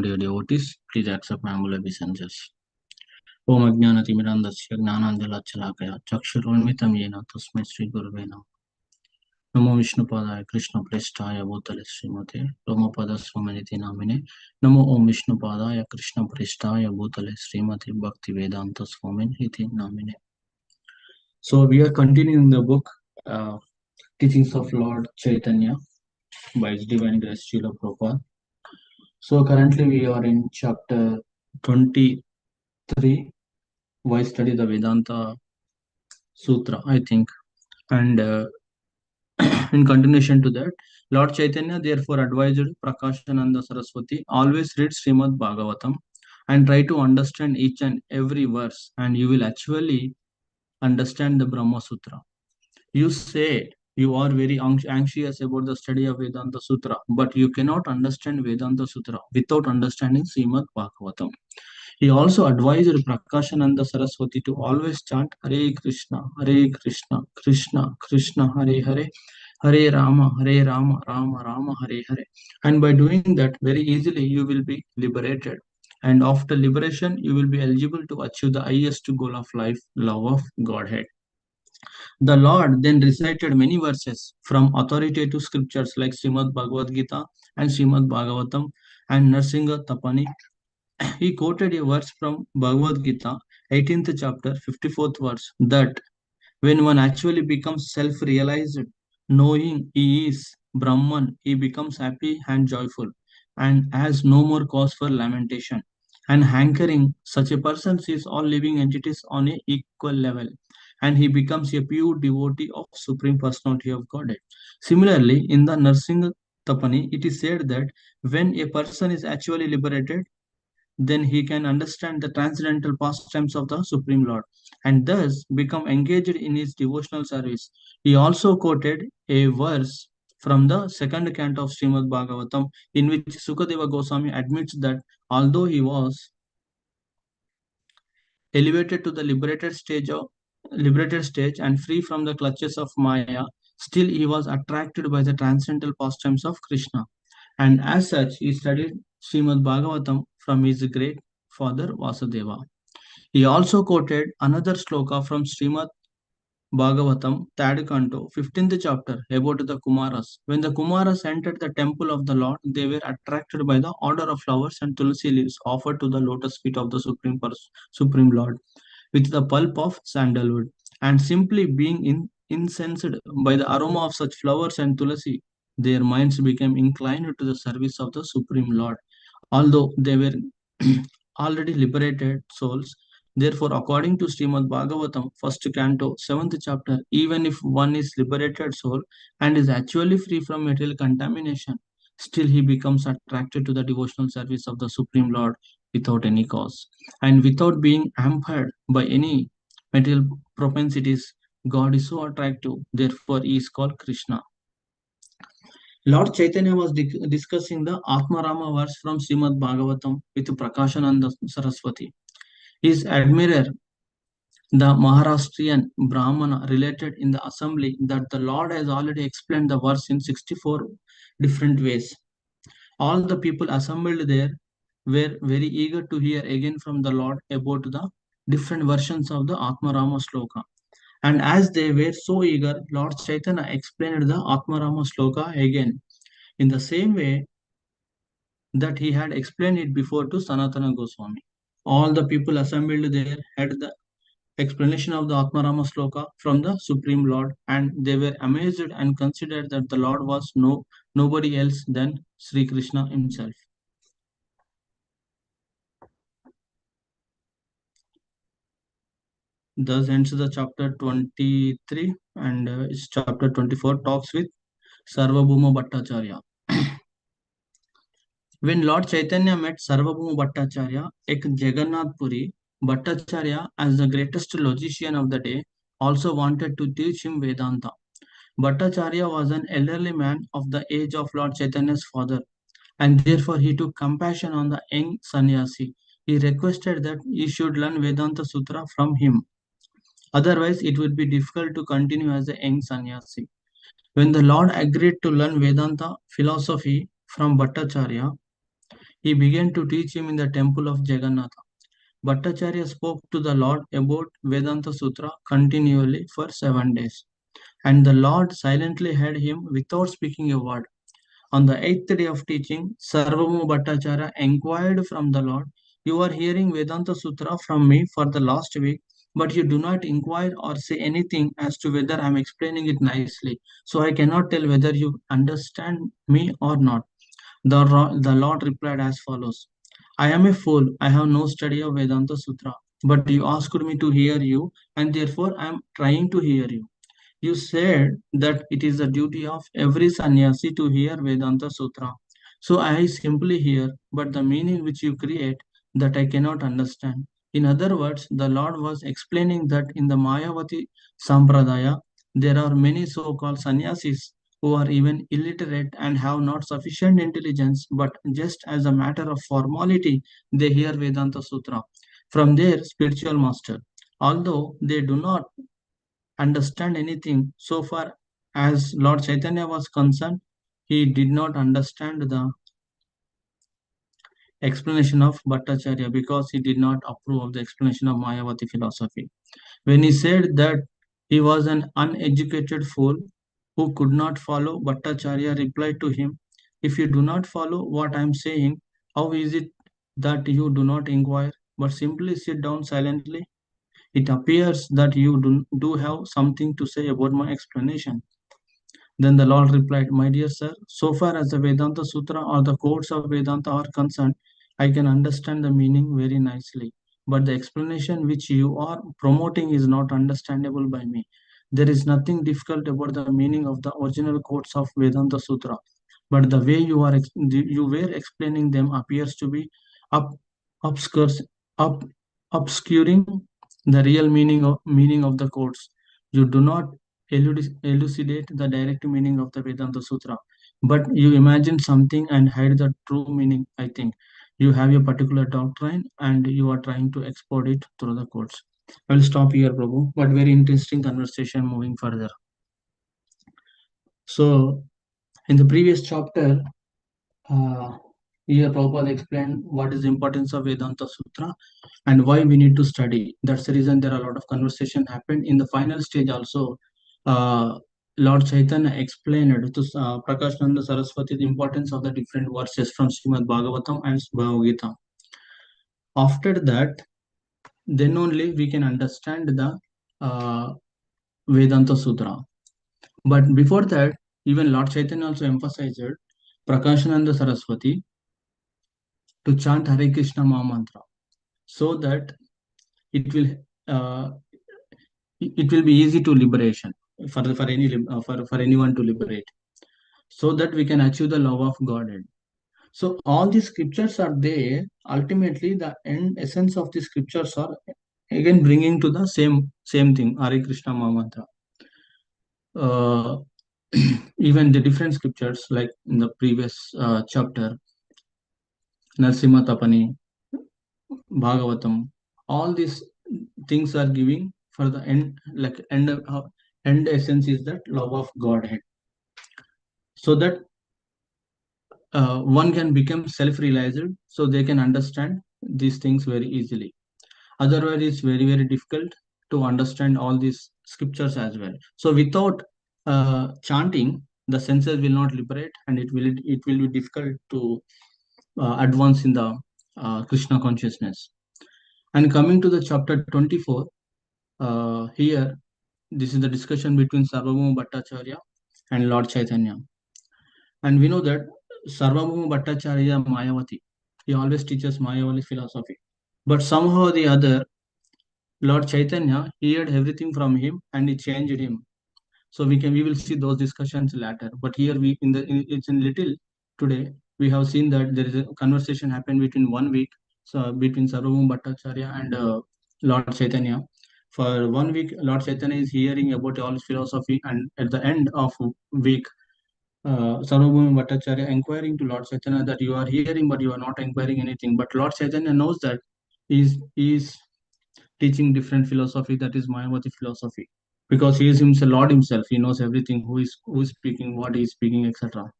Dear devotees, please accept my humble obeisances. Om Ajnanatimirandasya Gnananjalachalakaya Chakshurunmitam Yena Tasmai Sri Gurave Namaः. Namo Vishnupadaya Krishna Prestaya Bhutale Srimate Ramapada Swamaniti Namine Namo Om Vishnupadaya Krishna Prestaya Bhutale Srimate Bhakti Vedanta Swaminiti Namine. So we are continuing the book Teachings of Lord Chaitanya by His Divine Grace Srila Prabhupada. So currently we are in chapter 23. Why study the Vedanta Sutra, I think. And in continuation to that, Lord Chaitanya therefore advised Prakashananda Saraswati, always read Srimad Bhagavatam and try to understand each and every verse, and you will actually understand the Brahma Sutra. You say you are very anxious about the study of Vedanta Sutra, but you cannot understand Vedanta Sutra without understanding Srimad Bhagavatam. He also advised Prakashananda Saraswati to always chant Hare Krishna, Krishna Krishna, Hare Hare, Hare Rama, Rama Rama, Hare Hare. And by doing that, very easily you will be liberated. And after liberation, you will be eligible to achieve the highest goal of life, love of Godhead. The Lord then recited many verses from authoritative scriptures like Srimad Bhagavad Gita and Srimad Bhagavatam and Narsinga Tapani. He quoted a verse from Bhagavad Gita, 18th chapter, 54th verse, that when one actually becomes self-realized, knowing he is Brahman, he becomes happy and joyful and has no more cause for lamentation. And hankering, such a person sees all living entities on an equal level, and he becomes a pure devotee of Supreme Personality of Godhead. Similarly, in the Narsingh Tapani, it is said that when a person is actually liberated, then he can understand the transcendental pastimes of the Supreme Lord and thus become engaged in his devotional service. He also quoted a verse from the second canto of Srimad Bhagavatam, in which Sukadeva Goswami admits that although he was elevated to the liberated stage and free from the clutches of Maya, still he was attracted by the transcendental pastimes of Krishna. And as such, he studied Srimad Bhagavatam from his great father Vasudeva. He also quoted another sloka from Srimad Bhagavatam, third canto, 15th chapter, about the Kumaras. When the Kumaras entered the temple of the Lord, they were attracted by the odor of flowers and tulsi leaves offered to the lotus feet of the Supreme Lord with the pulp of sandalwood. And simply being incensed by the aroma of such flowers and tulsi, their minds became inclined to the service of the Supreme Lord. Although they were already liberated souls, therefore, according to Srimad Bhagavatam, first canto, 7th chapter, even if one is liberated soul and is actually free from material contamination, still he becomes attracted to the devotional service of the Supreme Lord without any cause and without being hampered by any material propensities. God is so attractive, therefore, he is called Krishna. Lord Chaitanya was discussing the Atmarama verse from Srimad Bhagavatam with Prakashananda Saraswati. His admirer, the Maharashtrian Brahmana, related in the assembly that the Lord has already explained the verse in 64 different ways. All the people assembled there were very eager to hear again from the Lord about the different versions of the Atmarama sloka. And as they were so eager, Lord Chaitanya explained the Atmarama sloka again in the same way that he had explained it before to Sanatana Goswami. All the people assembled there had the explanation of the Atmarama sloka from the Supreme Lord, and they were amazed and considered that the Lord was nobody else than Sri Krishna himself. Thus ends the chapter 23, and chapter 24 talks with Sarvabhuma Bhattacharya. When Lord Chaitanya met Sarvabhuma Bhattacharya at Jagannath Puri, Bhattacharya, as the greatest logician of the day, also wanted to teach him Vedanta. Bhattacharya was an elderly man of the age of Lord Chaitanya's father, and therefore he took compassion on the young sannyasi. He requested that he should learn Vedanta Sutra from him. Otherwise, it would be difficult to continue as a young sannyasi. When the Lord agreed to learn Vedanta philosophy from Bhattacharya, He began to teach him in the temple of Jagannatha. Bhattacharya spoke to the Lord about Vedanta Sutra continually for 7 days, and the Lord silently heard him without speaking a word. On the eighth day of teaching, Sarvabhauma Bhattacharya inquired from the Lord, "You are hearing Vedanta Sutra from me for the last week, but you do not inquire or say anything as to whether I am explaining it nicely. So I cannot tell whether you understand me or not." The Lord replied as follows: "I am a fool. I have no study of Vedanta Sutra, but you asked me to hear you, and therefore I am trying to hear you. You said that it is the duty of every sannyasi to hear Vedanta Sutra. So I simply hear, but the meaning which you create, that I cannot understand." In other words, the Lord was explaining that in the Mayavati Sampradaya, there are many so-called sannyasis who are even illiterate and have not sufficient intelligence, but just as a matter of formality, they hear Vedanta Sutra from their spiritual master. Although they do not understand anything. So far as Lord Chaitanya was concerned, he did not understand the explanation of Bhattacharya because he did not approve of the explanation of Mayavati philosophy. When he said that he was an uneducated fool who could not follow, Bhattacharya replied to him, "If you do not follow what I am saying, how is it that you do not inquire, but simply sit down silently? It appears that you do have something to say about my explanation." Then the Lord replied, "My dear sir, so far as the Vedanta Sutra or the codes of Vedanta are concerned, I can understand the meaning very nicely. But the explanation which you are promoting is not understandable by me. There is nothing difficult about the meaning of the original codes of Vedanta Sutra, but the way you were explaining them appears to be up, obscures, up, obscuring the real meaning of the codes. You do not elucidate the direct meaning of the Vedanta Sutra, but you imagine something and hide the true meaning. I think you have a particular doctrine and you are trying to export it through the codes." I will stop here, Prabhu, but very interesting conversation moving further. So, in the previous chapter, uh, here Prabhupada explained what is the importance of Vedanta Sutra and why we need to study. That's the reason there are a lot of conversation happened. In the final stage also, uh, Lord Chaitanya explained to Prakashananda Saraswati the importance of the different verses from Srimad Bhagavatam and Bhagavad Gita. After that, then only we can understand the uh, Vedanta Sutra. But before that, even Lord Chaitanya also emphasized Prakashananda Saraswati to chant Hare Krishna Maha Mantra so that it will uh, it will be easy to liberation for anyone to liberate, so that we can achieve the love of Godhead. So all these scriptures are there. Ultimately, the end essence of the scriptures are again bringing to the same thing, Hare Krishna Maha Mantra. uh, Even the different scriptures, like in the previous chapter, Narsimha Tapani, Bhagavatam, all these things are giving for the end, like end essence is that love of Godhead, so that one can become self-realized, so they can understand these things very easily. Otherwise, it's very very difficult to understand all these scriptures as well. So without chanting, the senses will not liberate, and it will be difficult to advance in the Krishna consciousness. And coming to the chapter 24, here this is the discussion between Sarvabhauma Bhattacharya and Lord Chaitanya. And we know that Sarvabhauma Bhattacharya is Mayavati. He always teaches Mayavati philosophy. But somehow or the other, Lord Chaitanya heard everything from him and he changed him. So we will see those discussions later. But here it's in little today we have seen that there is a conversation happened between 1 week, so between Sarvabhauma Bhattacharya and Lord Chaitanya. For 1 week, Lord Chaitanya is hearing about all his philosophy, and at the end of week, Sarvabhauma Bhattacharya inquiring to Lord Chaitanya that you are hearing, but you are not inquiring anything. But Lord Chaitanya knows that he is teaching different philosophy, that is Mayavati philosophy, because he is himself Lord himself. He knows everything, who is speaking, what he is speaking, etc.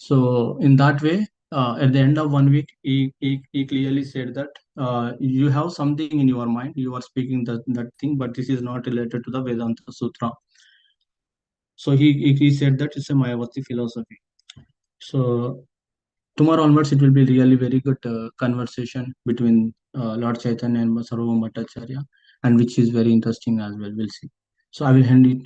So in that way, At the end of 1 week, he clearly said that you have something in your mind, you are speaking that thing, but this is not related to the Vedanta Sutra. So he said that it's a Mayavati philosophy. So tomorrow onwards, it will be really very good conversation between Lord Chaitanya and Sarvabhauma Bhattacharya, and which is very interesting as well. We'll see. So I will hand it